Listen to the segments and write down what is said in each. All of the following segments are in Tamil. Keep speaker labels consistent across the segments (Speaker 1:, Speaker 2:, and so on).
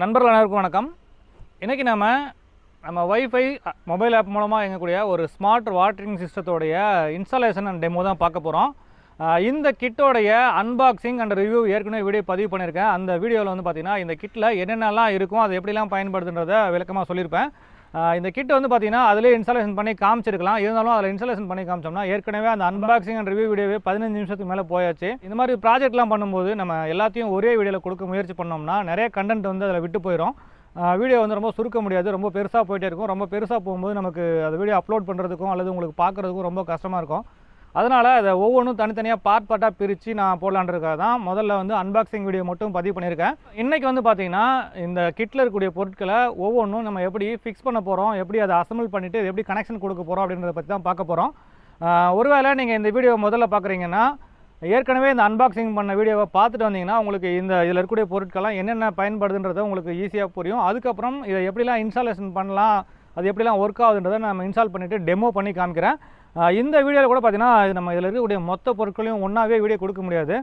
Speaker 1: நண்பர்கள் அனைவருக்கும் வணக்கம். இன்றைக்கி நம்ம வைஃபை மொபைல் ஆப் மூலமாக இயங்கக்கூடிய ஒரு ஸ்மார்ட் வாட்டரிங் சிஸ்டத்தோடைய இன்ஸ்டாலேஷன் அண்ட் டெமோ தான் பார்க்க போகிறோம். இந்த கிட்டோடைய அன்பாக்சிங் அண்ட் ரிவ்யூ ஏற்கனவே வீடியோ பதிவு பண்ணியிருக்கேன். அந்த வீடியோவில் வந்து பார்த்திங்கன்னா இந்த கிட்டில் என்னென்னலாம் இருக்கும், அது எப்படிலாம் பயன்படுதுன்றதை விளக்கமாக சொல்லியிருப்பேன். இந்த கிட் வந்து பார்த்திங்கன்னா அதிலே இன்ஸ்டாலேஷன் பண்ணி காமிச்சிருக்கலாம். இருந்தாலும் அதில் இன்ஸ்டாலேஷன் பண்ணி காமிச்சோம்னா ஏற்கனவே அந்த அன்பாக்சிங் அண்ட் ரிவ்யூ வீடியோவே 15 நிமிஷத்துக்கு மேலே போயாச்சு. இந்த மாதிரி ப்ராஜெக்ட்லாம் பண்ணும்போது நம்ம எல்லாத்தையும் ஒரே வீடியோவில் கொடுக்க முயற்சி பண்ணோம்னா நிறைய கண்டென்ட் வந்து அதில் விட்டு போயிடும். வீடியோ வந்து ரொம்ப சுருக்க முடியாது, ரொம்ப பெருசாக போயிட்டே இருக்கும். ரொம்ப பெருசாக போகும்போது நமக்கு அந்த வீடியோ அப்லோட் பண்ணுறதுக்கும் அல்லது உங்களுக்கு பார்க்குறதுக்கும் ரொம்ப கஷ்டமாக இருக்கும். அதனால் அதை ஒவ்வொன்றும் தனித்தனியாக பார்ட்டாக பிரித்து நான் போடலான்றதுக்காக தான் முதல்ல வந்து அன்பாக்சிங் வீடியோ மட்டும் பதிவு பண்ணியிருக்கேன். இன்றைக்கி வந்து பார்த்திங்கன்னா இந்த கிட்டில் இருக்கக்கூடிய பொருட்களை ஒவ்வொன்றும் நம்ம எப்படி ஃபிக்ஸ் பண்ண போகிறோம், எப்படி அதை அசம்பிள் பண்ணிவிட்டு எப்படி கனெக்ஷன் கொடுக்க போகிறோம் அப்படின்றத பற்றி தான் பார்க்க போகிறோம். ஒருவேளை நீங்கள் இந்த வீடியோ முதல்ல பார்க்குறீங்கன்னா ஏற்கனவே இந்த அன்பாக்சிங் பண்ண வீடியோவை பார்த்துட்டு வந்தீங்கன்னா உங்களுக்கு இதில் இருக்கக்கூடிய பொருட்கள்லாம் என்னென்ன பயன்படுதுன்றதை உங்களுக்கு ஈஸியாக புரியும். அதுக்கப்புறம் இதை எப்படிலாம் இன்ஸ்டாலேஷன் பண்ணலாம், அது எப்படிலாம் ஒர்க் ஆகுதுன்றதை நம்ம இன்ஸ்டால் பண்ணிவிட்டு டெமோ பண்ணி காமிக்கிறேன். இந்த வீடியோவில் கூட பார்த்தீங்கன்னா நம்ம இதில் இருக்கக்கூடிய மொத்த பொருட்களையும் ஒன்றாவே வீடியோ கொடுக்க முடியாது.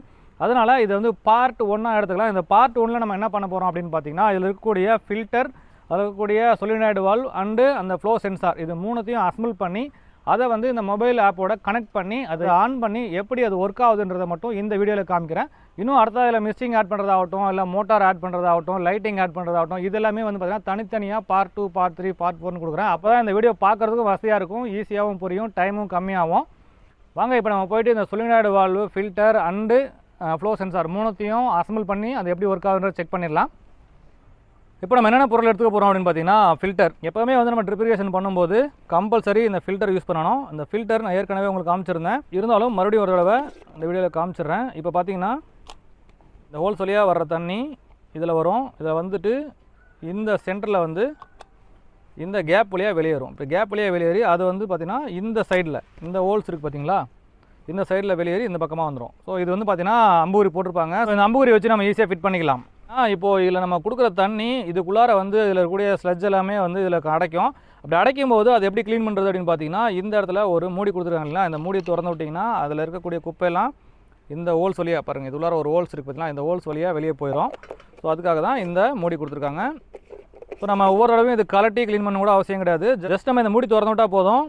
Speaker 1: அதனால் இதை வந்து பார்ட் 1 எடுத்துக்கலாம். இந்த பார்ட் 1 நம்ம என்ன பண்ண போகிறோம் அப்படின்னு பார்த்தீங்கன்னா இதில் இருக்கக்கூடிய ஃபில்டர், அதில் இருக்கக்கூடிய solinaid வால்வ் அண்டு அந்த ஃப்ளோ சென்சார், இது மூணுத்தையும் அசம்பிள் பண்ணி அதை வந்து இந்த மொபைல் ஆப்போட கனெக்ட் பண்ணி அதை ஆன் பண்ணி எப்படி அது ஒர்க் ஆகுதுன்றதை மட்டும் இந்த வீடியோவில் காமிக்கிறேன். இன்னும் அடுத்த இதில் மிஸ்டிங் ஆட் பண்ணுறதாகட்டும், இல்லை மோட்டார் ஆட் பண்ணுறதாகட்டும், லைட்டிங் ஆட் பண்ணுறதாகட்டும், இது எல்லாமே வந்து பார்த்திங்கன்னா தனித்தனியாக பார்ட் 2, பார்ட் 3, பார்ட் 4 கொடுக்குறேன். அப்போ தான் இந்த வீடியோ பார்க்குறதுக்கும் வசதியாக இருக்கும், ஈஸியாகவும் புரியும், டைமும் கம்மியாகும். வாங்க இப்போ நம்ம போய்ட்டு இந்த solinaid valve, filter and flow sensor மூணுத்தையும் அசம்பிள் பண்ணி அது எப்படி ஒர்க் ஆகுதுன்றதை செக் பண்ணிடலாம். இப்போ நம்ம என்னென்ன பொருள் எடுத்துக்க போகிறோம் அப்படின்னு பார்த்தீங்கன்னா ஃபில்டர். எப்போவுமே வந்து நம்ம ட்ரிப் இரிகேஷன் பண்ணும்போது கம்பல்சரி இந்த ஃபில்டர் யூஸ் பண்ணணும். இந்த ஃபில்டர் நான் ஏற்கனவே உங்களுக்கு காமிச்சிருந்தேன், இருந்தாலும் மறுபடியும் ஒரு தடவை இந்த வீடியோவில் காமிச்சிடுறேன். இப்போ பார்த்தீங்கன்னா இந்த ஹோல்ஸ் வழியாக வர்ற தண்ணி இதில் வரும். இதில் வந்துட்டு இந்த சென்டரில் வந்து இந்த கேப் வழியாக வெளியேறும். இப்போ கேப் வழியாக வெளியேறி அது வந்து பார்த்திங்கன்னா இந்த சைடில் இந்த ஹோல்ஸ் இருக்குது பார்த்தீங்களா, இந்த சைடில் வெளியேறி இந்த பக்கமாக வந்துடும். ஸோ இது வந்து பார்த்திங்கன்னா அம்புகுறி போட்டிருப்பாங்க. ஸோ இந்த அம்புகுறி வச்சு நம்ம ஈஸியாக ஃபிட் பண்ணிக்கலாம். இப்போது இதில் நம்ம கொடுக்குற தண்ணி இதுக்குள்ளார வந்து இதில் இருக்கக்கூடிய ஸ்லட்ஜ் எல்லாமே வந்து இதில் அடைக்கும். அப்படி அடைக்கும் போது அது எப்படி க்ளீன் பண்ணுறது அப்படின்னு பார்த்தீங்கன்னா இந்த இடத்துல ஒரு மூடி கொடுத்துருக்காங்களா, இந்த மூடி திறந்து விட்டிங்கன்னா அதில் இருக்கக்கூடிய குப்பையெல்லாம் இந்த ஹோல்ஸ் வழியாக பாருங்கள், இது உள்ளார ஒரு ஹோல்ஸ் இருக்குது பார்த்தீங்கன்னா, இந்த ஹோல்ஸ் வழியாக வெளியே போயிடும். ஸோ அதுக்காக தான் இந்த மூடி கொடுத்துருக்காங்க. ஸோ நம்ம ஒவ்வொரு தடவையும் இது கலட்டி க்ளீன் பண்ண கூட அவசியம் கிடையாது. ஜஸ்ட் நம்ம இந்த மூடி திறந்து விட்டால் போதும்.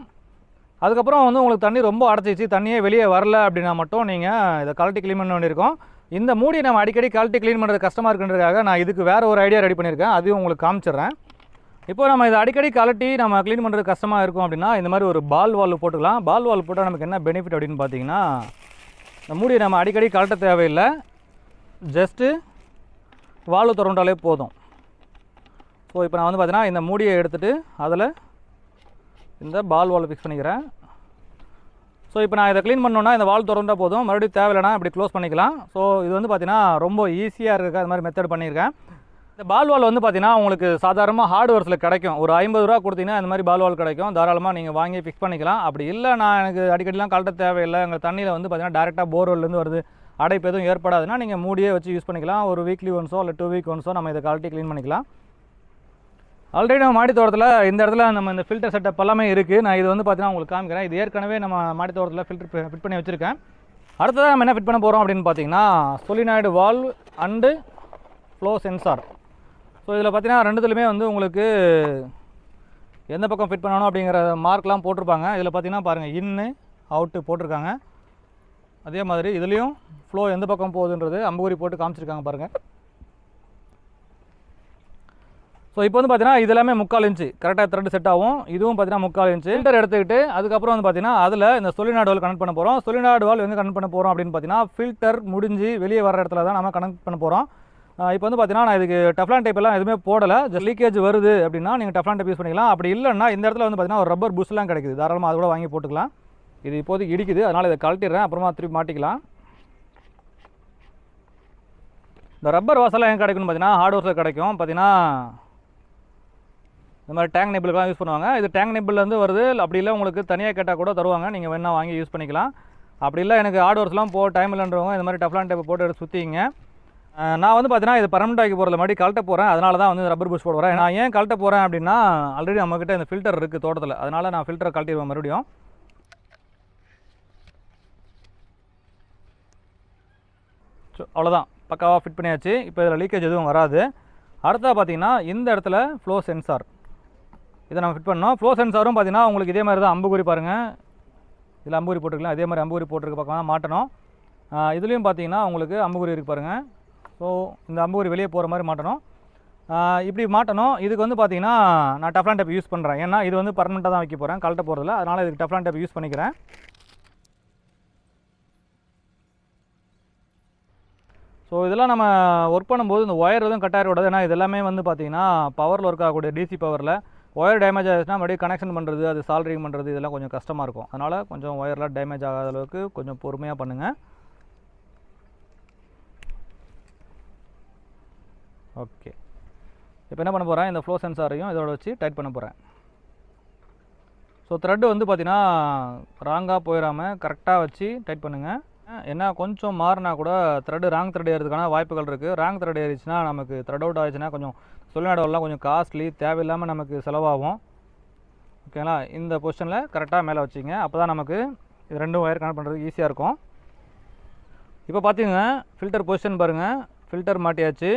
Speaker 1: அதுக்கப்புறம் வந்து உங்களுக்கு தண்ணி ரொம்ப அடைச்சிச்சு, தண்ணியே வெளியே வரல அப்படின்னா மட்டும் நீங்கள் இதை கலட்டி க்ளீன் பண்ண வேண்டியிருக்கும். இந்த மூடியை நம்ம அடிக்கடி கழட்டி க்ளீன் பண்ணுறது கஷ்டமாக இருக்குன்றதுக்காக நான் இதுக்கு வேறு ஒரு ஐடியா ரெடி பண்ணியிருக்கேன், அதையும் உங்களுக்கு காமிச்சிடுறேன். இப்போ நம்ம இதை அடிக்கடி கழட்டி நம்ம க்ளீன் பண்ணுறது கஷ்டமாக இருக்கும் அப்படின்னா இந்த மாதிரி ஒரு பால் வால்வ் போட்டுக்கலாம். பால் வால்வ் போட்டால் நமக்கு என்ன பெனிஃபிட் அப்படின்னு பார்த்தீங்கன்னா இந்த மூடியை நம்ம அடிக்கடி கழட்ட தேவையில்லை, ஜஸ்ட்டு வால்வு திறந்தாலே போதும். ஸோ இப்போ நான் வந்து பார்த்தீங்கன்னா இந்த மூடியை எடுத்துகிட்டு அதில் இந்த பால் வால்வ் ஃபிக்ஸ் பண்ணிக்கிறேன். ஸோ இப்போ நான் இதை க்ளீன் பண்ணோன்னா இந்த வால்வ் திறந்தால் போதும், மறுபடியும் தேவையில்லைனா இப்படி க்ளோஸ் பண்ணிக்கலாம். ஸோ இது வந்து பார்த்திங்கன்னா ரொம்ப ஈஸியாக இருக்குது, அது மாதிரி மெத்தட் பண்ணியிருக்கேன். இந்த பால் வால்வ் வந்து பார்த்திங்கன்னா உங்களுக்கு சாதாரணமாக ஹார்ட்வேர்ஸில் கிடைக்கும். ஒரு 50 ரூபா கொடுத்தீங்கன்னா இந்த மாதிரி பால் வால்வ் கிடைக்கும், தாராளமாக நீங்கள் வாங்கி ஃபிக்ஸ் பண்ணிக்கலாம். அப்படி இல்லை நான் எனக்கு அடிக்கடிலாம் கழட்ட தேவையில்லை, எங்கள் தண்ணியில் வந்து பார்த்திங்கன்னா டேரெக்டாக போர்வெல்லேருந்து வருது, அடைப்பு எதுவும் ஏற்படாதுன்னா நீங்கள் மூடியே வச்சு யூஸ் பண்ணிக்கலாம். ஒரு வீக்லி ஒன்ஸோ இல்லை 2 வீக் ஒன்ஸோ நம்ம இதை கழட்டி க்ளீன் பண்ணிக்கலாம். ஆல்ரெடி நம்ம மாடி தோட்டத்தில் இந்த இடத்துல நம்ம இந்த ஃபில்டர் செட்டப் எல்லாமே இருக்குது. நான் இது வந்து பார்த்தீங்கன்னா உங்களுக்கு காமிக்கிறேன். இது ஏற்கனவே நம்ம மாடி தோட்டத்தில் ஃபில்டர் ஃபிட் பண்ணி வச்சுருக்கேன். அடுத்ததாக நம்ம என்ன ஃபிட் பண்ண போகிறோம் அப்படின்னு பார்த்தீங்கன்னா solinaid valve and flow sensor. So இதில் பார்த்தீங்கன்னா ரெண்டுத்துலையுமே வந்து உங்களுக்கு எந்த பக்கம் ஃபிட் பண்ணணும் அப்படிங்கிற மார்க்லாம் போட்டிருப்பாங்க. இதில் பார்த்தீங்கன்னா பாருங்கள் இன்னு அவுட்டு போட்டிருக்காங்க. அதே மாதிரி இதுலேயும் ஃப்ளோ எந்த பக்கம் போகுதுன்றது அம்புகுறி போட்டு காமிச்சிருக்காங்க பாருங்கள். ஸோ இப்போ வந்து பார்த்தீங்கன்னா இது எல்லாமே 3/4 இன்ச்சு கரெக்டாக த்ரெட் செட் ஆகும். இதுவும் பார்த்தீங்கன்னா 3/4 இன்ச்சு ஃபில்டர் எடுத்துக்கிட்டு அதுக்கப்புறம் வந்து பார்த்தீங்கன்னா அதில் இந்த solinaid வால்வ் கனெக்ட் பண்ண போகிறோம். solinaid வால்வ் எங்கே கனெக்ட் பண்ண போகிறோம் அப்படின்னு பார்த்தீங்கன்னா ஃபில்டர் முடிஞ்சு வெளியே வர இடத்துல தான் நம்ம கனெக்ட் பண்ண போகிறோம். இப்போ வந்து பார்த்தீங்கன்னா நான் இதுக்கு டெஃப்லான் டைப் எல்லாம் எதுவுமே போடலை, ஜஸ்ட் லீக்கேஜ் வருது அப்படின்னா நீங்கள் டெஃப்லான் டைப் யூஸ் பண்ணிக்கலாம். அப்படி இல்லைன்னா இந்த இடத்துல வந்து பார்த்தீங்கன்னா ஒரு ரப்பர் புஷ்லாம் கிடைக்குது, தாராளமாக அது கூட வாங்கி போட்டுக்கலாம். இது இப்போதைக்கு இடிக்குது, அதனால் இதை கழட்டிடுறேன், அப்புறமா திருப்பி மாட்டிக்கலாம். இந்த ரப்பர் வாசலாம் எங்கே கிடைக்குன்னு பார்த்தீங்கன்னா ஹார்ட்வேர்ஸில் கிடைக்கும். பார்த்தீங்கன்னா இந்த மாதிரி டேங்க் நெபிளுக்கெலாம் யூஸ் பண்ணுவாங்க. இது டேங்க் நெபிள்லேருந்து வருது. அப்படி இல்லை உங்களுக்கு தனியாக கேட்டால் கூட தருவாங்க, நீங்கள் வேணால் வாங்கி யூஸ் பண்ணிக்கலாம். அப்படி இல்லை எனக்கு ஹார்ட்வேர்ஸ்லாம் டைம் இல்லைன்றவங்க இந்த மாதிரி டெஃப்லான் டைப்பை போட்டு எடுத்து சுற்றிங்க. நான் வந்து பார்த்தீங்கன்னா இது பர்மனெண்ட் ஆக்கி போகிறத மாதிரி கழட்ட போகிறேன், அதனால தான் வந்து ரப்பர் புஷ் போட வரேன். நான் ஏன் கழட்ட போகிறேன் அப்படின்னா ஆல்ரெடி நம்மக்கிட்ட இந்த ஃபில்டர் இருக்குது தோட்டத்தில், அதனால் நான் ஃபில்டரை கழட்டிடுவேன் மறுபடியும். ஸோ அவ்வளோதான், பக்காவாக ஃபிட் பண்ணியாச்சு. இப்போ இதில் லீக்கேஜ் எதுவும் வராது. அடுத்தது பார்த்தீங்கன்னா இந்த இடத்துல ஃப்ளோ சென்சார் இதை நம்ம ஃபிட் பண்ணோம். ஃப்ளோ சென்சாரும் பார்த்தீங்கன்னா உங்களுக்கு இதே மாதிரி தான் அம்புக்குறி பாருங்கள், இதில் அம்புக்குறி போட்டுருக்கலாம், அதே மாதிரி அம்புக்குறி போட்டிருக்க பக்கம் தான் மாட்டணும். இதுலேயும் பார்த்தீங்கன்னா உங்களுக்கு அம்புக்குறி இருக்குது பாருங்கள். ஸோ இந்த அம்புக்குறி வெளியே போகிற மாதிரி மாட்டணும். இப்படி மாட்டணும். இதுக்கு வந்து பார்த்தீங்கன்னா நான் டஃப்லான் டேப் யூஸ் பண்ணுறேன். ஏன்னா இது வந்து பர்மனெண்ட்டாக தான் வைக்க போகிறேன், கழட்ட போகிறதில்ல. அதனால் இதுக்கு டஃப்லான் டேப் யூஸ் பண்ணிக்கிறேன். ஸோ இதெல்லாம் நம்ம ஒர்க் பண்ணும்போது இந்த ஒயர் எதுவும் கட் ஆகிடக்கூடாது. ஏன்னா இது எல்லாமே வந்து பார்த்தீங்கன்னா பவரில் ஒர்க் ஆகக்கூடிய டிசி பவரில் ஒயர் டேமேஜ் ஆகிடுச்சுன்னா மறுபடியும் கனெக்ஷன் பண்ணுறது, அது சால்டரிங் பண்ணுறது இதெல்லாம் கொஞ்சம் கஷ்டமாக இருக்கும். அதனால் கொஞ்சம் ஒயர்லாம் டேமேஜ் ஆகாத அளவுக்கு கொஞ்சம் பொறுமையாக பண்ணுங்கள். ஓகே, இப்போ என்ன பண்ண போகிறேன், இந்த ஃப்ளோ சென்சாரையும் இதோட வச்சு டைட் பண்ண போகிறேன். ஸோ த்ரெட்டு வந்து பார்த்தீங்கன்னா ராங்காக போயிடாமல் கரெக்டாக வச்சு டைட் பண்ணுங்கள். ஏன்னா கொஞ்சம் மாறினா கூட த்ரெட்டு ராங் த்ரெட் ஏறதுக்கான வாய்ப்புகள் இருக்குது. ராங் த்ரெட் ஏறிச்சுன்னா நமக்கு த்ரெட் அவுட் ஆகிடுச்சுன்னா கொஞ்சம் சொல்லினாடெல்லாம் கொஞ்சம் காஸ்ட்லி, தேவையில்லாமல் நமக்கு செலவாகும். ஓகேங்களா, இந்த பொசிஷனில் கரெக்டாக மேலே வச்சிங்க. அப்போ தான் நமக்கு இது ரெண்டும் ஒயர் கனெக்ட் பண்ணுறதுக்கு ஈஸியாக இருக்கும். இப்போ பார்த்தீங்கன்னா ஃபில்டர் பொசிஷன் பாருங்கள், ஃபில்டர் மாட்டியாச்சு.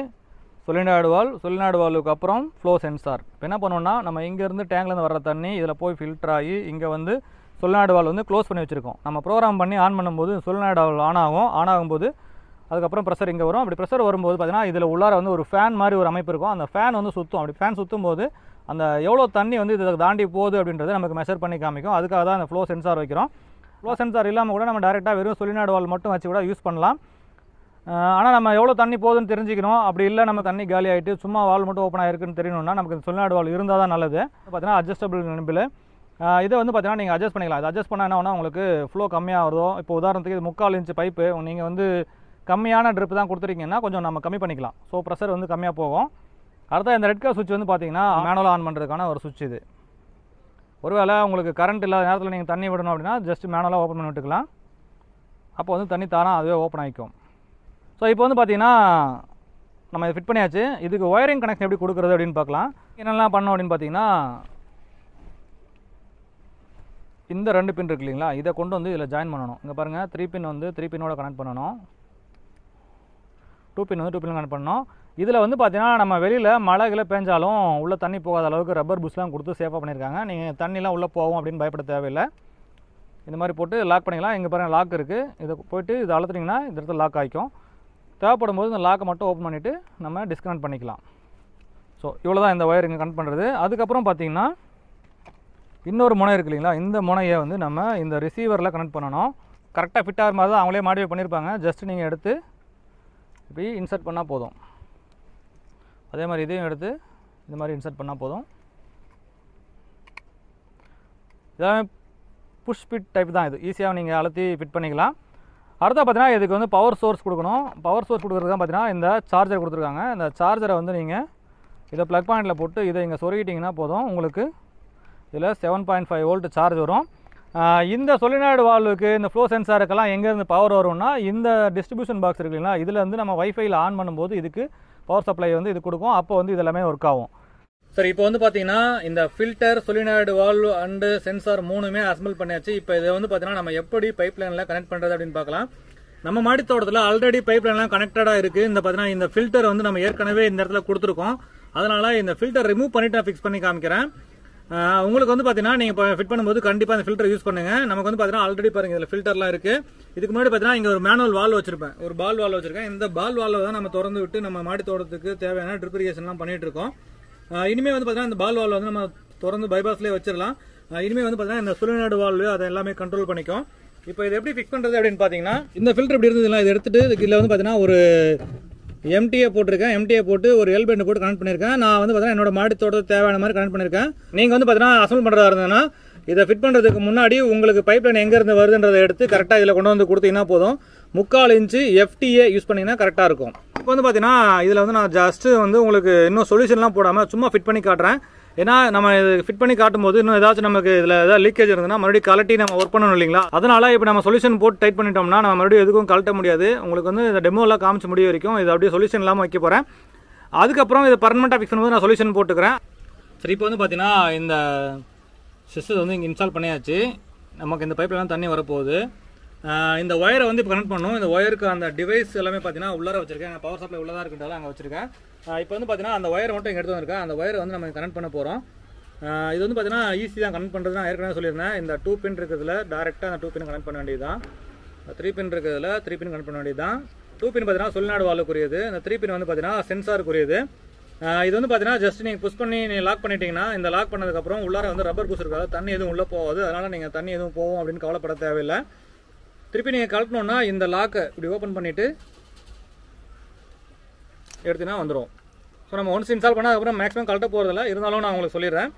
Speaker 1: சொலினாய்டு வால்வுக்கு அப்புறம் ஃப்ளோ சென்சார். இப்போ என்ன பண்ணோம்னா நம்ம இங்கேருந்து டேங்க்லேருந்து வர தண்ணி இதில் போய் ஃபில்டர் ஆகி இங்கே வந்து சொலினாய்டு வால்வு வந்து க்ளோஸ் பண்ணி வச்சுருக்கோம். நம்ம ப்ரோக்ராம் பண்ணி ஆன் பண்ணும்போது சொலினாய்டு வால்வு ஆன் ஆகும்போது அதுக்கப்புறம் ப்ரெஷர் இங்கே வரும். அப்படி ப்ரெஷர் வரும்போது பார்த்தீங்கன்னா இதில் உள்ளார வந்து ஒரு ஃபேன் மாதிரி ஒரு அமைப்பு இருக்கும். அந்த ஃபேன் வந்து சுற்றும். அப்படி ஃபேன் சுற்றும் போது அந்த எவ்வளோ தண்ணி வந்து இதை தாண்டி போகுது அப்படின்றத நமக்கு மெஷர் பண்ணி காமிக்கும். அதுக்காக தான் அந்த ஃப்ளோ சென்சார் வைக்கிறோம். ஃப்ளோ சென்சார் இல்லாமல் கூட நம்ம டேரெக்டாக வெறும் சொலினாய்டு வால்வு மட்டும் வச்சு கூட யூஸ் பண்ணலாம். ஆனால் நம்ம எவ்வளோ தண்ணி போகுதுன்னு தெரிஞ்சுக்கணும். அப்படி இல்லை நம்ம தண்ணி காலி ஆகிட்டு சும்மா வால் மட்டும் ஓப்பன் ஆகிருக்குன்னு தெரியணும்னா நமக்கு சொலினாய்டு வால்வு இருந்தால் தான் நல்லது. பார்த்தீங்கன்னா அட்ஜஸ்டபிள் நிம்பிள் இதை வந்து பார்த்தீங்கன்னா நீங்கள் அட்ஜஸ்ட் பண்ணிக்கலாம். அது அட்ஜஸ்ட் பண்ணால் என்ன ஒன்றா உங்களுக்கு ஃப்ளோ கம்மியாக வருதோ. இப்போ உதாரணத்துக்கு இது 3/4 இன்ச்சு பைப்பு நீங்கள் வந்து கம்மியான ட்ரிப் தான் கொடுத்துருக்கீங்கன்னா கொஞ்சம் நம்ம கம்மி பண்ணிக்கலாம். ஸோ ப்ரெஷர் வந்து கம்மியாக போகும். அடுத்த இந்த ரெட் கலர் சுவிட்ச் வந்து பார்த்தீங்கன்னா மேனுவலாக ஆன் பண்ணுறதுக்கான ஒரு சுவிட்ச் இது. ஒருவேளை உங்களுக்கு கரண்ட் இல்லாத நேரத்தில் நீங்கள் தண்ணி விடணும் அப்படின்னா ஜஸ்ட் மேனுவலாக ஓப்பன் பண்ணி விட்டுக்கலாம். அப்போ வந்து தண்ணி தாராக அதுவே ஓப்பன் ஆகிக்கும். ஸோ இப்போ வந்து பார்த்தீங்கன்னா நம்ம இதை ஃபிட் பண்ணியாச்சு. இதுக்கு ஒயரிங் கனெக்ஷன் எப்படி கொடுக்குறது அப்படின்னு பார்க்கலாம். என்னெல்லாம் பண்ணோம் அப்படின்னு பார்த்தீங்கன்னா இந்த 2 பின் இருக்கு இல்லைங்களா, இதை கொண்டு வந்து இதில் ஜாயின் பண்ணணும். இங்கே பாருங்கள் 3 பின் வந்து 3 பின்னோட கனெக்ட் பண்ணணும். 2 பின் வந்து 2 பின் கனெக்ட் பண்ணணும். இதில் வந்து பார்த்தீங்கன்னா நம்ம வெளியில் மழைகளை பேஞ்சாலும் உள்ளே தண்ணி போகாத அளவுக்கு ரப்பர் புஷ்லாம் கொடுத்து சேஃபாக பண்ணியிருக்காங்க. நீங்கள் தண்ணிலாம் உள்ளே போகும் அப்படின்னு பயப்பட தேவையில்லை. இந்த மாதிரி போட்டு லாக் பண்ணிக்கலாம். இங்கே பாருங்கள் லாக் இருக்குது. இதை போய்ட்டு இதை அழுத்துனீங்கன்னா இந்த இடத்துல லாக் ஆகிக்கும். தேவைப்படும் போது இந்த லாக்கை மட்டும் ஓப்பன் பண்ணிவிட்டு நம்ம டிஸ்கனெக்ட் பண்ணிக்கலாம். ஸோ இவ்வளோ தான் இந்த ஒயர் இங்கே கனெக்ட் பண்ணுறது. அதுக்கப்புறம் பார்த்தீங்கன்னா இன்னொரு முனை இருக்கு இல்லைங்களா, இந்த முனையை வந்து நம்ம இந்த ரிசீவரில் கனெக்ட் பண்ணணும். கரெக்டாக ஃபிட் ஆகிற மாதிரி தான் அவங்களே மாடிஃபை பண்ணியிருப்பாங்க. ஜஸ்ட் நீங்கள் எடுத்து இப்படி இன்சர்ட் பண்ணால் போதும். அதே மாதிரி இதையும் எடுத்து இந்த மாதிரி இன்சர்ட் பண்ணால் போதும். இதெல்லாமே புஷ் ஃபிட் டைப் தான். இது ஈஸியாக நீங்கள் அழுத்தி ஃபிட் பண்ணிக்கலாம். அடுத்த பார்த்தீங்கன்னா இதுக்கு வந்து பவர் சோர்ஸ் கொடுக்கணும். பவர் சோர்ஸ் கொடுக்குறது தான் பார்த்தீங்கன்னா இந்த சார்ஜர் கொடுத்துருக்காங்க. இந்த சார்ஜரை வந்து நீங்கள் இதை ப்ளக் பாயிண்டில் போட்டு இதை இங்கே சொருகிட்டிங்கன்னா போதும். உங்களுக்கு இதில் 7.5 வோல்ட் சார்ஜ் வரும். இந்த சொலினாய்டு வால்வுக்கு இந்த ஃப்ளோ சென்சாருக்கெல்லாம் எங்கேருந்து பவர் வரும்னா இந்த டிஸ்ட்ரிபியூஷன் பாக்ஸ் இருக்கு இல்லைங்களா, இதில் வந்து நம்ம வைஃபையில் ஆன் பண்ணும்போது இதுக்கு பவர் சப்ளை வந்து இது கொடுக்கும். அப்போ வந்து இது எல்லாமே ஒர்க் ஆகும். சரி, இப்போ வந்து பார்த்தீங்கன்னா இந்த filter, solenoid valve and sensor 3மே அசம்பிள் பண்ணியாச்சு. இப்போ இதை வந்து பார்த்தீங்கன்னா நம்ம எப்படி பைப் லைனில் கனெக்ட் பண்ணுறது அப்படின்னு பார்க்கலாம். நம்ம மாடி தோட்டத்தில் ஆல்ரெடி பைப் லைன்லாம் கனெக்டடாக இருக்குது. இந்த பார்த்தீங்கன்னா இந்த ஃபில்டர் வந்து நம்ம ஏற்கனவே இந்த இடத்துல கொடுத்துருக்கோம். அதனால் இந்த ஃபில்டர் ரிமூவ் பண்ணிட்டு நான் ஃபிக்ஸ் பண்ணி காமிக்கிறேன். உங்களுக்கு வந்து பார்த்தீங்கன்னா நீங்கள் இப்போ ஃபிட் பண்ணும்போது கண்டிப்பாக இந்த ஃபில்டர் யூஸ் பண்ணுங்கள். நமக்கு வந்து பார்த்தீங்கன்னா ஆல்ரெடி பாருங்கள் இதில் ஃபில்டர்லாம் இருக்குது. இதுக்கு முன்னாடி பார்த்தீங்கன்னா இங்கே ஒரு மேனுவல் வால்வு வச்சிருப்பேன், ஒரு பால் வால்வு வச்சிருக்கேன். இந்த பால் வால்வை தான் நம்ம திறந்து விட்டு நம்ம மாடி தோட்டத்துக்கு தேவையான ட்ரிப் இரிகேஷன்லாம் பண்ணிட்டு இருக்கோம். இனிமேல் வந்து பார்த்தீங்கன்னா இந்த பால் வால்வு வந்து நம்ம திறந்து பைபாஸ்லேயே வச்சிடலாம். இனிமேல் வந்து பார்த்தீங்கன்னா இந்த சொலினாய்டு வால்வு அதை எல்லாமே கண்ட்ரோல் பண்ணிக்கும். இப்போ இது எப்படி ஃபிக்ஸ் பண்ணுறது அப்படின்னு பார்த்தீங்கன்னா இந்த ஃபில்டர் இப்படி இருந்ததுலாம் இதை எடுத்துட்டு இதில் வந்து பார்த்தீங்கன்னா ஒரு எம்டிஏ போட்டிருக்கேன். எம்டிஏ போட்டு ஒரு எல் பெண்ட் போட்டு கனெக்ட் பண்ணியிருக்கேன். நான் வந்து பார்த்தீங்கன்னா என்னோட மாடி தோட்டத்துக்கு தேவையான மாதிரி கனெக்ட் பண்ணியிருக்கேன். நீங்கள் வந்து பார்த்தீங்கன்னா அசம்பிள் பண்ணுறதா இருந்ததுன்னா இதை ஃபிட் பண்ணுறதுக்கு முன்னாடி உங்களுக்கு பைப் லைன் எங்கேருந்து வருதுன்றதை எடுத்து கரெக்டாக இதில் கொண்டு வந்து கொடுத்தீங்கன்னா போதும். 3/4 இன்ச்சு FTA யூஸ் பண்ணிங்கன்னா கரெக்டாக இருக்கும். இப்போ வந்து பார்த்தீங்கன்னா இதில் வந்து நான் ஜஸ்ட்டு வந்து உங்களுக்கு இன்னும் சொல்யூஷன்லாம் போடாமல் சும்மா ஃபிட் பண்ணி காட்டுறேன். ஏன்னா நம்ம இது ஃபிட் பண்ணி காட்டும்போது இன்னும் ஏதாச்சும் நமக்கு இதில் ஏதாவது லீக்கேஜ் இருந்ததுன்னா மறுபடியும் கலட்டி நம்ம ஒர்க் பண்ணணும் இல்லைங்களா. அதனால் இப்போ நம்ம சொல்யூஷன் போட்டு டைட் பண்ணிட்டோம்னா நம்ம மறுபடியும் எதுக்கும் கலட்ட முடியாது. உங்களுக்கு வந்து இந்த டெமோலாம் காமிச்சு முடிய வரைக்கும் இது அப்படியே சொல்யூஷன் இல்லாமல் வைக்க போகிறேன். அதுக்கப்புறம் இதை பர்மனெண்ட்டாக ஃபிக்ஸ் பண்ணும்போது நான் சொல்யூஷன் போட்டுக்கிறேன். சரி, இப்போ வந்து பார்த்தீங்கன்னா இந்த சிஸ்டத்தை வந்து இங்கே இன்ஸ்டால் பண்ணியாச்சு. நமக்கு இந்த பைப்லாம் தண்ணி வரப்போகுது. இந்த ஒயரை வந்து இப்போ கனெக்ட் பண்ணணும். இந்த ஒயருக்கு அந்த டிவைஸ் எல்லாமே பார்த்தீங்கன்னா உள்ளார வச்சிருக்கேன். பவர் சப்ளை உள்ளதாக இருக்குன்றதால அங்கே வச்சிருக்கேன். இப்போ வந்து பார்த்தீங்கன்னா அந்த ஒயரை மட்டும் இங்கே எடுத்து வந்திருக்கேன். அந்த ஒயரை வந்து நம்ம கனெக்ட் பண்ண போகிறோம். இது வந்து பார்த்தீங்கன்னா ஈஸி தான் கனெக்ட் பண்ணுறது. நான் ஏற்கனவே சொல்லியிருந்தேன், இந்த 2 பின் இருக்கிறதுல டேரெக்டாக அந்த 2 பின் கனெக்ட் பண்ண வேண்டியது தான். 3 பின் இருக்கிறதுல 3 பின் கனெக்ட் பண்ண வேண்டியது தான். 2 பின் பார்த்தீங்கன்னா solinaid வால்வுக்குரியது. இந்த 3 பின் வந்து பார்த்தீங்கன்னா சென்சாருக்குரியது. இது வந்து பார்த்தீங்கன்னா ஜஸ்ட் நீங்கள் புஷ் பண்ணி நீங்கள் லாக் பண்ணிட்டீங்கன்னா, இந்த லாக் பண்ணதுக்கப்புறம் உள்ளார வந்து ரப்பர் பூஸ் இருக்காது, தண்ணி எதுவும் உள்ளே போகாது. அதனால் நீங்கள் தண்ணி எதுவும் போகும் அப்படின்னு கவலைப்பட தேவையில்லை. திருப்பி நீங்கள் கலட்டணுன்னா இந்த லாக்கை இப்படி ஓப்பன் பண்ணிவிட்டு எடுத்தீங்கன்னா வந்துடும். ஸோ நம்ம ஒன்ஸ் இன்ஸ்டால் பண்ணால் அதுக்கப்புறம் மேக்ஸிமம் கலட்ட போகிறதில்ல, இருந்தாலும் நான் உங்களுக்கு சொல்லிடுறேன்.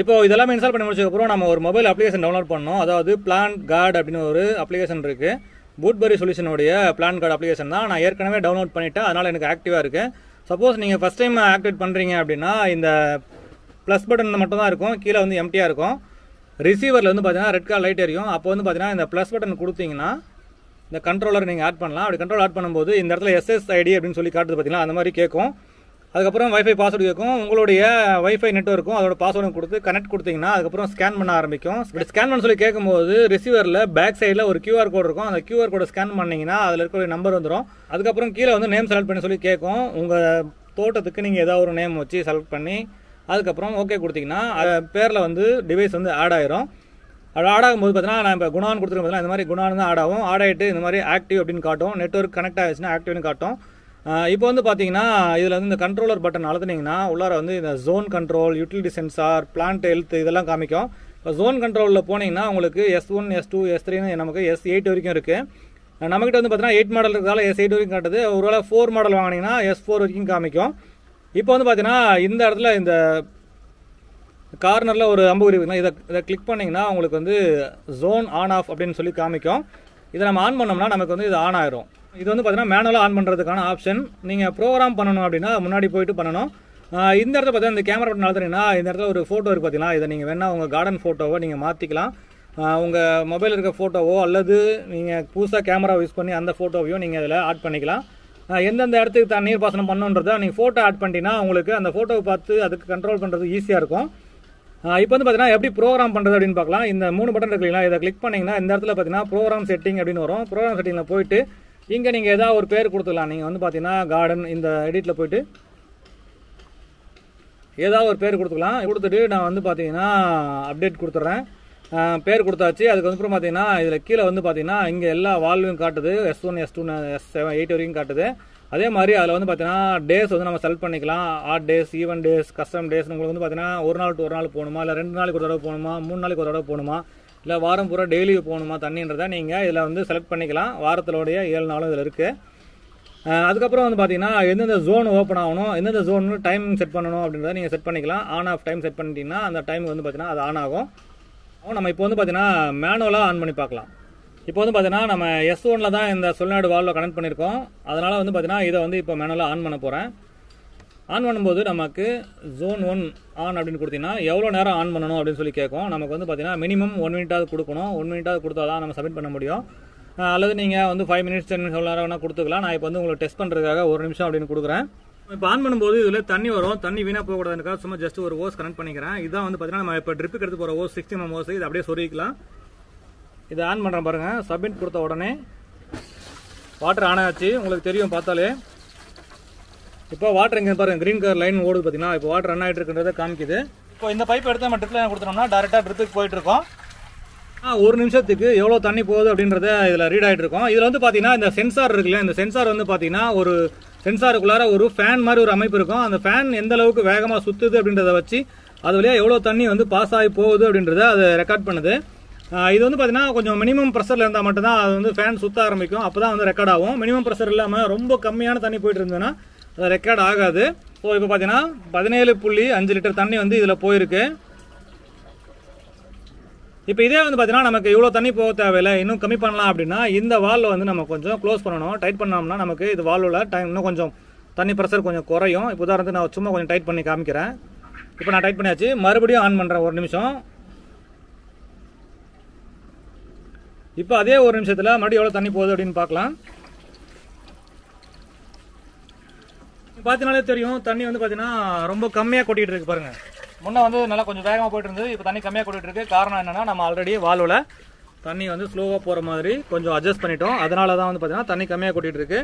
Speaker 1: இப்போ இதெல்லாமே இன்ஸ்டால் பண்ணி முடிச்சதுக்கப்புறம் நம்ம ஒரு மொபைல் அப்ளிகேஷன் டவுன்லோட் பண்ணோம். அதாவது பிளான் கார்டு அப்படின்னு ஒரு அப்ளிகேஷன் இருக்குது. பூட்பரி சொல்யூஷனுடைய பிளான் கார்டு அப்ளிகேஷன் தான். நான் ஏற்கனவே டவுன்லோட் பண்ணிவிட்டேன், அதனால் எனக்கு ஆக்டிவாக இருக்குது. சப்போஸ் நீங்கள் ஃபஸ்ட் டைம் ஆக்டிவேட் பண்ணுறீங்க அப்படின்னா இந்த ப்ளஸ் பட்டன் மட்டும் தான் இருக்கும், கீழே வந்து எம்டியாக இருக்கும். ரிசீவரில் வந்து பார்த்தீங்கன்னா ரெட் கலர் லைட் எரியும். அப்போ வந்து பார்த்தீங்கன்னா இந்த ப்ளஸ் பட்டன் கொடுத்தீங்கன்னா இந்த கண்ட்ரோலர் நீங்கள் ஆட் பண்ணலாம். அப்படி கண்ட்ரோல் ஆட் பண்ணும்போது இந்த இடத்துல SSID அப்படின்னு சொல்லி காட்டுது பார்த்தீங்கன்னா, அந்த மாதிரி கேட்கும். அதுக்கப்புறம் வைஃபை பாஸ்வேர்டு கேட்கும். உங்களுடைய வைஃபை நெட்வொர்க்கும் அதோட பாஸ்வேர்டும் கொடுத்து கனெக்ட் கொடுத்தீங்கன்னா அதுக்கப்புறம் ஸ்கேன் பண்ண ஆரம்பிக்கும். இப்படி ஸ்கேன் பண்ண சொல்லி கேட்கும்போது ரிசீவரில் பேக் சைடில் ஒரு QR கோட் இருக்கும். அந்த QR கோடை ஸ்கேன் பண்ணிங்கன்னா அதில் இருக்கிற நம்பர் வந்துடும். அதுக்கப்புறம் கீழே வந்து நேம் செலக்ட் பண்ணி சொல்லி கேட்கும். உங்கள் தோட்டத்துக்கு நீங்கள் ஏதாவது ஒரு நேம் வச்சு செலக்ட் பண்ணி அதுக்கப்புறம் ஓகே கொடுத்தீங்கன்னா அது பேரில் வந்து டிவைஸ் வந்து ஆட் ஆயிரும். அது ஆட் ஆகும்போது பார்த்தீங்கன்னா நான் இப்போ குணான்னு கொடுத்துருக்கேன், இந்த மாதிரி குணான்னு தான் ஆட் ஆகும். ஆட் ஆகிட்டு இந்த மாதிரி ஆக்டிவ் அப்படின்னு காட்டும். நெட்வொர்க் கனெக்ட் ஆகிடுச்சுன்னா ஆக்டிவ்னு காட்டும். இப்போ வந்து பார்த்தீங்கன்னா இதில் வந்து இந்த கண்ட்ரோலர் பட்டன் அழுத்தினீங்கன்னா உள்ளார வந்து இந்த zone control, utility sensor, plant health இதெல்லாம் காமிக்கும். இப்போ ஜோன் கண்ட்ரோலில் போனீங்கன்னா உங்களுக்கு S1, S2, S3ன்னு நமக்கு S8 வரைக்கும் இருக்குது. நம்மகிட்ட வந்து பார்த்தீங்கன்னா 8 மாடல் இருக்கிறதால S8 வரைக்கும் காட்டுது. ஒருவேளை 4 மாடல் வாங்கினீங்கன்னா S4 வரைக்கும் காமிக்கும். இப்போ வந்து பார்த்தீங்கன்னா இந்த இடத்துல இந்த கார்னரில் ஒரு அம்புக்குறி இருக்குன்னா இதை கிளிக் பண்ணிங்கன்னா உங்களுக்கு வந்து ஜோன் ஆன் ஆஃப் அப்படின்னு சொல்லி காமிக்கும். இதை நம்ம ஆன் பண்ணோம்னா நமக்கு வந்து இது ஆன் ஆயிரும். இது வந்து பார்த்தீங்கன்னா மேனுவலாக ஆன் பண்ணுறதுக்கான ஆப்ஷன். நீங்கள் ப்ரோக்ராம் பண்ணணும் அப்படின்னா முன்னாடி போயிட்டு பண்ணணும். இந்த இடத்துல பார்த்தீங்கன்னா இந்த கேமரா பட்டன் அழுத்துனீங்கன்னா இந்த இடத்துல ஒரு ஃபோட்டோ இருக்குது பார்த்தீங்களா, இதை நீங்கள் வேணால் உங்கள் கார்டன் ஃபோட்டோவை நீங்கள் மாற்றிக்கலாம். உங்கள் மொபைல் இருக்க ஃபோட்டோவோ அல்லது நீங்கள் புதுசாக கேமரா யூஸ் பண்ணி அந்த ஃபோட்டோவையும் நீங்கள் இதில் ஆட் பண்ணிக்கலாம். எந்தெந்த இடத்துக்கு தான் நீர் பாசனம் பண்ணுன்றதை நீங்கள் ஃபோட்டோ ஆட் பண்ணிட்டீங்கன்னா உங்களுக்கு அந்த ஃபோட்டோவை பார்த்து அதுக்கு கண்ட்ரோல் பண்ணுறது ஈஸியாக இருக்கும். இப்போ வந்து பார்த்தீங்கன்னா எப்படி ப்ரோக்ராம் பண்ணுறது அப்படின்னு பார்க்கலாம். இந்த 3 பட்டன் இருக்குங்களா, இதை கிளிக் பண்ணிங்கன்னா இந்த இடத்துல பார்த்தீங்கன்னா ப்ரோக்ராம் செட்டிங் அப்படின்னு வரும். ப்ரோக்ராம் செட்டிங்கில் போயிட்டு இங்கே நீங்கள் ஏதாவது ஒரு பேர் கொடுத்துக்கலாம். நீங்கள் வந்து பார்த்தீங்கன்னா கார்டன் இந்த எடிட்டில் போயிட்டு ஏதாவது ஒரு பேர் கொடுத்துக்கலாம். கொடுத்துட்டு நான் வந்து பார்த்தீங்கன்னா அப்டேட் கொடுத்துட்றேன். பேர் கொடுத்தாச்சு. அதுக்கப்புறம் பார்த்தீங்கன்னா இதில் கீழே வந்து பார்த்தீங்கன்னா இங்கே எல்லா வால்வையும் காட்டுது. S1, S2, S7, 8 வரைக்கும் காட்டுது. அதே மாதிரி அதில் வந்து பார்த்தீங்கன்னா டேஸ் வந்து நம்ம செலக்ட் பண்ணிக்கலாம். Odd days, even days, custom days. உங்களுக்கு வந்து பார்த்தீங்கன்னா ஒரு நாள் டு ஒரு நாள் போகணுமா, இல்லை 2 நாளைக்கு ஒரு தடவை போகணுமா, 3 நாளைக்கு ஒரு தடவை போகணுமா, இல்லை வாரம் பூரா டெய்லி போகணுமா தண்ணின்றதை நீங்கள் இதில் வந்து செலக்ட் பண்ணிக்கலாம். வாரத்திலோடைய 7 நாளும் இதில் இருக்குது. அதுக்கப்புறம் வந்து பார்த்தீங்கன்னா எந்தெந்த ஜோன் ஓப்பன் ஆகணும், எந்தெந்த ஜோன் டைம் செட் பண்ணணும் அப்படின்றத நீங்கள் செட் பண்ணிக்கலாம். ஆன் ஆஃப் டைம் செட் பண்ணிட்டீங்கன்னா அந்த டைம் வந்து பார்த்தீங்கன்னா அது ஆன் ஆகும். நம்ம இப்போ வந்து பார்த்தீங்கன்னா மேனுவலாக ஆன் பண்ணி பார்க்கலாம். இப்போ வந்து பார்த்தீங்கன்னா நம்ம S1ல் தான் இந்த solinaid வால்வில் கனெக்ட் பண்ணியிருக்கோம். அதனால் வந்து பார்த்தீங்கன்னா இதை வந்து இப்போ மேனுவலாக ஆன் பண்ண போகிறேன். ஆன் பண்ணும்போது நமக்கு ஜோன் 1 ஆன் அப்படின்னு கொடுத்தீங்கன்னா எவ்வளோ நேரம் ஆன் பண்ணணும் அப்படின்னு சொல்லி கேட்கும். நமக்கு வந்து பார்த்தீங்கன்னா மினிமம் 1 மினிட்டாவது கொடுக்கணும். 1 மினிட்டாவது கொடுத்தா தான் நம்ம சப்மிட் பண்ண முடியும். அல்லது நீங்கள் வந்து 5 மினிட்ஸ் 10 மினிட்ஸ் எவ்வளோ நேரம் வேணால் கொடுத்துக்கலாம். நான் இப்போ வந்து உங்களுக்கு டெஸ்ட் பண்ணுறதுக்காக 1 நிமிஷம் அப்படின்னு கொடுக்குறேன். இப்போ ஆன் பண்ணும்போது இதில் தண்ணி வரும். தண்ணி வீணாக போகக்கூடாதுக்காக சும்மா ஜஸ்ட் ஒரு ஓஸ் கனெக்ட் பண்ணிக்கிறேன். இதுதான் வந்து பார்த்தீங்கன்னா நம்ம இப்போ ட்ரிப்புக்கு எடுத்து போகிற ஓஸ் 60 mm ஓஸ். இது அப்படியே சொருகிக்கலாம். இதை ஆன் பண்ணுறேன் பாருங்கள். சப்மிட் கொடுத்த உடனே வாட்டர் ஆன் ஆச்சு. உங்களுக்கு தெரியும் பார்த்தாலே. இப்போ வாட்டர் இங்கே பாருங்கள் க்ரீன் கலர் லைன் ஓடுது பார்த்தீங்கன்னா. இப்போ வாட்டர் ரன் ஆகிட்டு இருக்குன்றதை காமிக்குது. இப்போ இந்த பைப் எடுத்து நம்ம ட்ரிப்பில் கொடுத்தோம்னா டேரெக்டாக ட்ரிப்புக்கு போயிட்டுருக்கோம். 1 நிமிஷத்துக்கு எவ்வளோ தண்ணி போகுது அப்படின்றத இதில் ரீட் ஆகிட்டு இருக்கோம். இதில் வந்து பார்த்தீங்கன்னா இந்த சென்சார் இருக்குல்ல, இந்த சென்சார் வந்து பார்த்தீங்கன்னா ஒரு சென்சாருக்குள்ளார ஒரு ஃபேன் மாதிரி ஒரு அமைப்பு இருக்கும். அந்த ஃபேன் எந்த அளவுக்கு வேகமாக சுற்றுது அப்படின்றத வச்சு அது வழியாக எவ்வளோ தண்ணி வந்து பாஸ் ஆகி போகுது அப்படின்றத அது ரெக்கார்ட் பண்ணுது. இது வந்து பார்த்தீங்கன்னா கொஞ்சம் மினிமம் ப்ரெஷரில் இருந்தால் மட்டும்தான் அது வந்து ஃபேன் சுற்ற ஆரம்பிக்கும். அப்போ தான் வந்து ரெக்கார்ட் ஆகும். மினிமம் ப்ரெஷர் இல்லாமல் ரொம்ப கம்மியான தண்ணி போயிட்டு இருந்ததுன்னா அது ரெக்கார்ட் ஆகாது. ஸோ இப்போ பார்த்தீங்கன்னா 17.5 லிட்டர் தண்ணி வந்து இதில் போயிருக்கு. இப்போ இதே வந்து பார்த்தீங்கன்னா நமக்கு இவ்வளோ தண்ணி போக தேவையில்லை, இன்னும் கம்மி பண்ணலாம் அப்படின்னா இந்த வால்வை வந்து நம்ம கொஞ்சம் க்ளோஸ் பண்ணணும். டைட் பண்ணோம்னா நமக்கு இது வால்வில் இன்னும் கொஞ்சம் தண்ணி ப்ரெஷர் கொஞ்சம் குறையும். இப்போ உதாரணத்துக்கு நான் சும்மா கொஞ்சம் டைட் பண்ணி காமிக்கிறேன். இப்போ நான் டைட் பண்ணியாச்சு. மறுபடியும் ஆன் பண்ணுறேன் 1 நிமிஷம். இப்போ அதே 1 நிமிஷத்தில் மறுபடியும் எவ்வளோ தண்ணி போகுது அப்படின்னு பார்க்கலாம். பார்த்தீங்கனாலே தெரியும் தண்ணி வந்து பார்த்தீங்கன்னா ரொம்ப கம்மியாக கொட்டிகிட்டு இருக்கு பாருங்கள். முன்னே வந்து நல்லா கொஞ்சம் வேகமாக போயிட்டு இருந்தது. இப்போ தண்ணி கம்மியாக கொட்டிகிட்டு இருக்கு. காரணம் என்னென்னா நம்ம ஆல்ரெடி வால்வில் தண்ணி வந்து ஸ்லோவாக போகிற மாதிரி கொஞ்சம் அட்ஜஸ்ட் பண்ணிட்டோம். அதனால தான் வந்து பார்த்தீங்கன்னா தண்ணி கம்மியாக கொட்டிகிட்டு இருக்கு.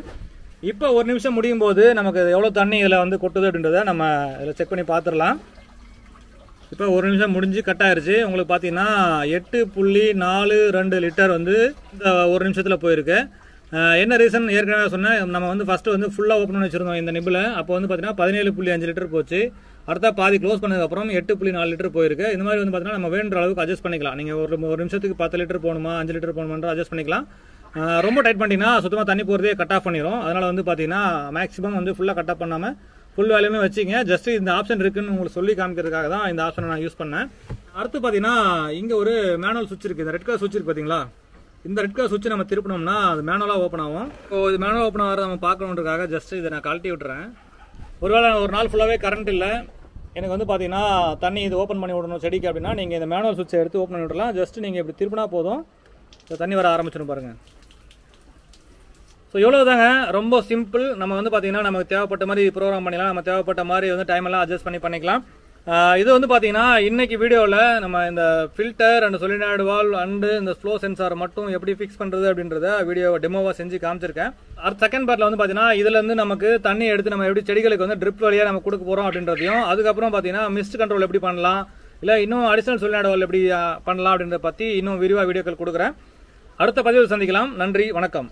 Speaker 1: இப்போ ஒரு நிமிஷம் முடியும் போது நமக்கு எவ்வளோ தண்ணி இதில் வந்து கொட்டுது அப்படின்றத நம்ம இதில் செக் பண்ணி பார்த்துடலாம். இப்போ ஒரு நிமிஷம் முடிஞ்சு கட் ஆயிருச்சு. உங்களுக்கு பார்த்தீங்கன்னா 8.42 லிட்டர் வந்து இந்த ஒரு நிமிஷத்தில் போயிருக்கு. என்ன ரீசன் ஏற்கனவே சொன்னேன், நம்ம வந்து ஃபஸ்ட்டு வந்து ஃபுல்லாக ஓப்பன் பண்ணி வச்சுருந்தோம் இந்த நிப்பில். அப்போ வந்து பார்த்தீங்கன்னா 17.5 லிட்டர் போச்சு. அடுத்தா பாதி க்ளோஸ் பண்ணதுக்கப்புறம் 8.4 லிட்டர் போயிருக்கு. இந்த மாதிரி வந்து பார்த்தீங்கன்னா நம்ம வேணுன்ற அளவுக்கு அட்ஜஸ்ட் பண்ணிக்கலாம். நீங்கள் ஒரு நிமிஷத்துக்கு 10 லிட்டர் போகணுமா 5 லிட்டர் போகணுமான்ற அட்ஜஸ்ட் பண்ணிக்கலாம். ரொம்ப டைட் பண்ணிட்டீங்கன்னா சுத்தமாக தண்ணி போகிறதே கட் ஆஃப் பண்ணிடும். அதனால் வந்து பார்த்தீங்கன்னா மேக்ஸிமம் வந்து ஃபுல்லாக கட் ஆஃப் பண்ணாமல் ஃபுல் வேலையுமே வச்சிங்க. ஜஸ்ட் இந்த ஆப்ஷன் இருக்குன்னு உங்களுக்கு சொல்லி காமிக்கிறதுக்காக தான் இந்த ஆப்ஷனை நான் யூஸ் பண்ணேன். அடுத்து பார்த்தீங்கன்னா இங்கே ஒரு மேனுவல் சுவிட்ச் இருக்குது. இந்த ரெட் கலர் சுவிட்ச் இருக்குது பார்த்தீங்களா? இந்த ரெட் கலர் சுவிட்ச் நம்ம திருப்பினோம்னா அது மேனுவலாக ஓப்பன் ஆகும். ஸோ இது மேனுவல் ஓப்பன் ஆகிறத நம்ம பார்க்கணுன்றதுக்காக ஜஸ்ட் இதை நான் கழட்டி விட்டுறேன். ஒருவேளை ஒரு நாள் ஃபுல்லாகவே கரண்ட் இல்லை, எனக்கு வந்து பார்த்தீங்கன்னா தண்ணி இது ஓப்பன் பண்ணி விடணும் செடிக்கு அப்படின்னா நீங்கள் இந்த மேனுவல் சுவிட்சை எடுத்து ஓப்பன் பண்ணி விடலாம். ஜஸ்ட் நீங்கள் இப்படி திருப்பினா போதும், தண்ணி வர ஆரம்பிச்சிடும் பாருங்கள். ஸோ எவ்வளோ தாங்க, ரொம்ப சிம்பிள். நம்ம வந்து பார்த்தீங்கன்னா நமக்கு தேவைப்பட்ட மாதிரி ப்ரோக்ராம் பண்ணிக்கலாம். நம்ம தேவைப்பட்ட மாதிரி வந்து டைம் எல்லாம் அட்ஜஸ்ட் பண்ணிக்கலாம். இது வந்து பார்த்தீங்கன்னா இன்னைக்கு வீடியோவில் நம்ம இந்த filter and solenoid valve and இந்த ஃப்ளோ சென்சார் மட்டும் எப்படி ஃபிக்ஸ் பண்ணுறது அப்படின்றத வீடியோ டெமோவாக செஞ்சு காமிச்சிருக்கேன். அடுத்த செகண்ட் பார்ட்டில் வந்து பார்த்தீங்கன்னா இதுலேருந்து நமக்கு தண்ணி எடுத்து நம்ம எப்படி செடிகளுக்கு வந்து ட்ரிப் வழியாக நம்ம கொடுக்க போகிறோம் அப்படின்றதையும், அதுக்கப்புறம் பார்த்தீங்கன்னா மிஸ்ட் கண்ட்ரோல் எப்படி பண்ணலாம், இல்லை இன்னும் அடிஷனல் solenoid வால்வ் எப்படி பண்ணலாம் அப்படின்றத பற்றி இன்னும் விரிவாக வீடியோக்கள் கொடுக்குறேன். அடுத்த பதிவில் சந்திக்கலாம். நன்றி, வணக்கம்.